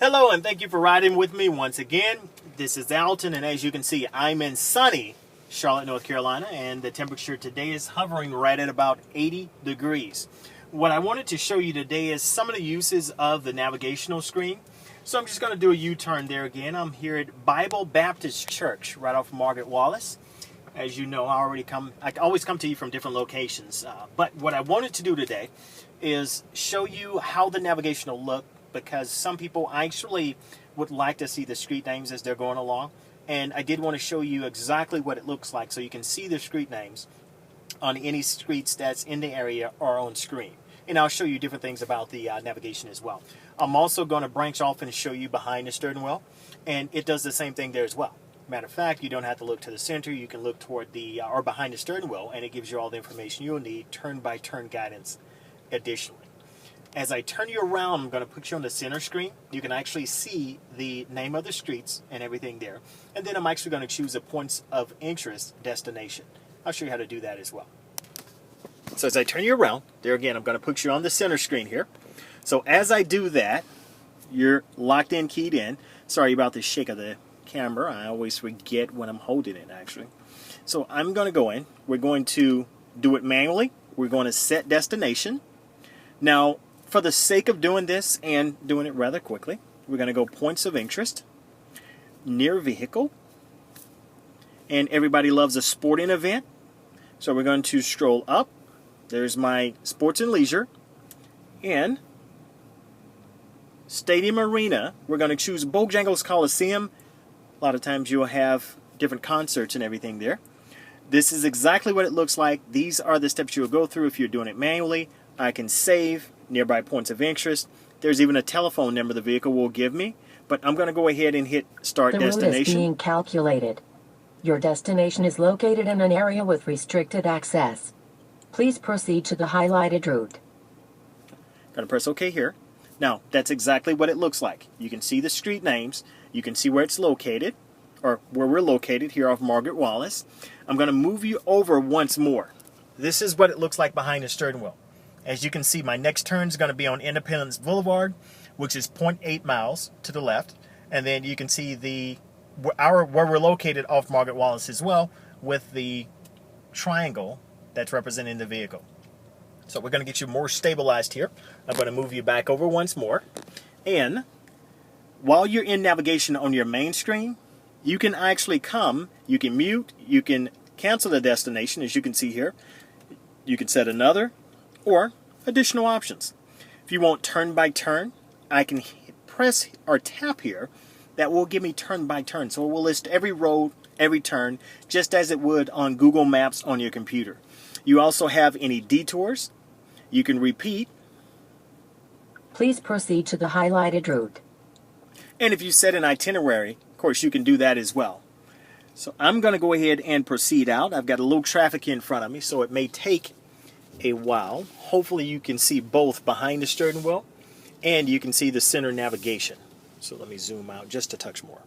Hello, and thank you for riding with me once again. This is Alton, and as you can see, I'm in sunny Charlotte, North Carolina, and the temperature today is hovering right at about 80 degrees. What I wanted to show you today is some of the uses of the navigational screen. So I'm just going to do a U-turn there again. I'm here at Bible Baptist Church, right off Margaret Wallace. As you know, I always come to you from different locations. But what I wanted to do today is show you how the navigation will look, because some people actually would like to see the street names as they're going along. And I did want to show you exactly what it looks like so you can see the street names on any streets that's in the area or on screen. And I'll show you different things about the navigation as well. I'm also going to branch off and show you behind the steering wheel, and it does the same thing there as well. Matter of fact, you don't have to look to the center. You can look toward the or behind the steering wheel, and it gives you all the information you'll need, turn-by-turn guidance additionally. As I turn you around, I'm going to put you on the center screen. You can actually see the name of the streets and everything there. And then I'm actually going to choose a points of interest destination. I'll show you how to do that as well. So as I turn you around, there again, I'm going to put you on the center screen here. So as I do that, you're locked in, keyed in. Sorry about the shake of the camera. I always forget when I'm holding it, actually. So I'm going to go in. We're going to do it manually. We're going to set destination. Now, for the sake of doing this and doing it rather quickly, we're going to go points of interest, near vehicle, and everybody loves a sporting event. So we're going to scroll up. There's my sports and leisure, and stadium arena. We're going to choose Bojangles Coliseum. A lot of times you'll have different concerts and everything there. This is exactly what it looks like. These are the steps you'll go through if you're doing it manually. I can save nearby points of interest. There's even a telephone number the vehicle will give me, but I'm going to go ahead and hit start destination. The route is being calculated. Your destination is located in an area with restricted access. Please proceed to the highlighted route. Going to press OK here. Now, that's exactly what it looks like. You can see the street names. You can see where it's located, or where we're located here off Margaret Wallace. I'm going to move you over once more. This is what it looks like behind the steering wheel. As you can see, my next turn is going to be on Independence Boulevard, which is 0.8 miles to the left. And then you can see where we're located off Margaret Wallace as well, with the triangle that's representing the vehicle. So we're going to get you more stabilized here. I'm going to move you back over once more. And while you're in navigation on your main screen, you can actually you can mute, you can cancel the destination, as you can see here. You can set another, or additional options. If you want turn by turn, I can press or tap here. That will give me turn by turn. So it will list every road, every turn, just as it would on Google Maps on your computer. You also have any detours. You can repeat. Please proceed to the highlighted route. And if you set an itinerary, of course, you can do that as well. So I'm going to go ahead and proceed out. I've got a little traffic in front of me, so it may take a while. Hopefully you can see both behind the steering wheel and you can see the center navigation. So let me zoom out just a touch more.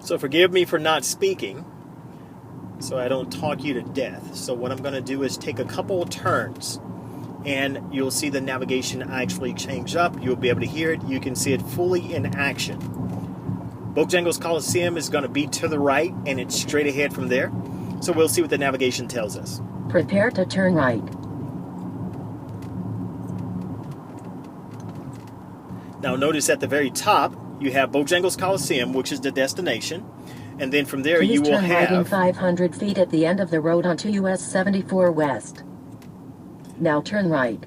So forgive me for not speaking, so I don't talk you to death. So what I'm going to do is take a couple of turns, and you'll see the navigation actually change up. You'll be able to hear it. You can see it fully in action. Bojangles Coliseum is going to be to the right, and it's straight ahead from there. So we'll see what the navigation tells us. Prepare to turn right. Now notice at the very top, you have Bojangles Coliseum, which is the destination. And then from there Please you will turn right in 500 feet at the end of the road onto US 74 West. Now turn right.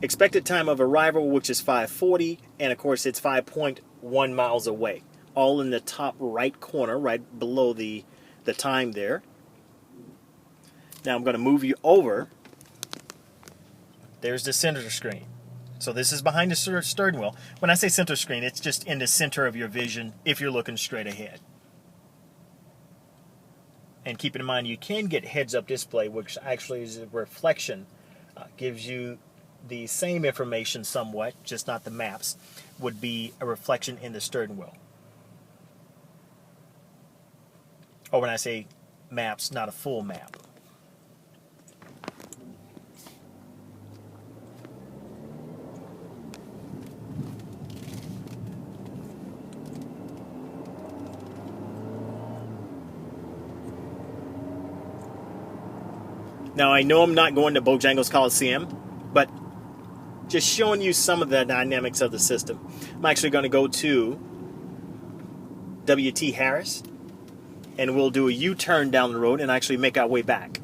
Expected time of arrival, which is 5:40, and of course it's 5.0 1 mile away. All in the top right corner, right below the time there. Now I'm going to move you over. There's the center screen. So this is behind the steering wheel. When I say center screen, it's just in the center of your vision if you're looking straight ahead. And keep in mind, you can get heads-up display, which actually is a reflection. Gives you the same information somewhat, just not the maps, would be a reflection in the steering wheel. Or when I say maps, not a full map. Now, I know I'm not going to Bojangles Coliseum, but just showing you some of the dynamics of the system. I'm actually going to go to W.T. Harris, and we'll do a U-turn down the road and actually make our way back.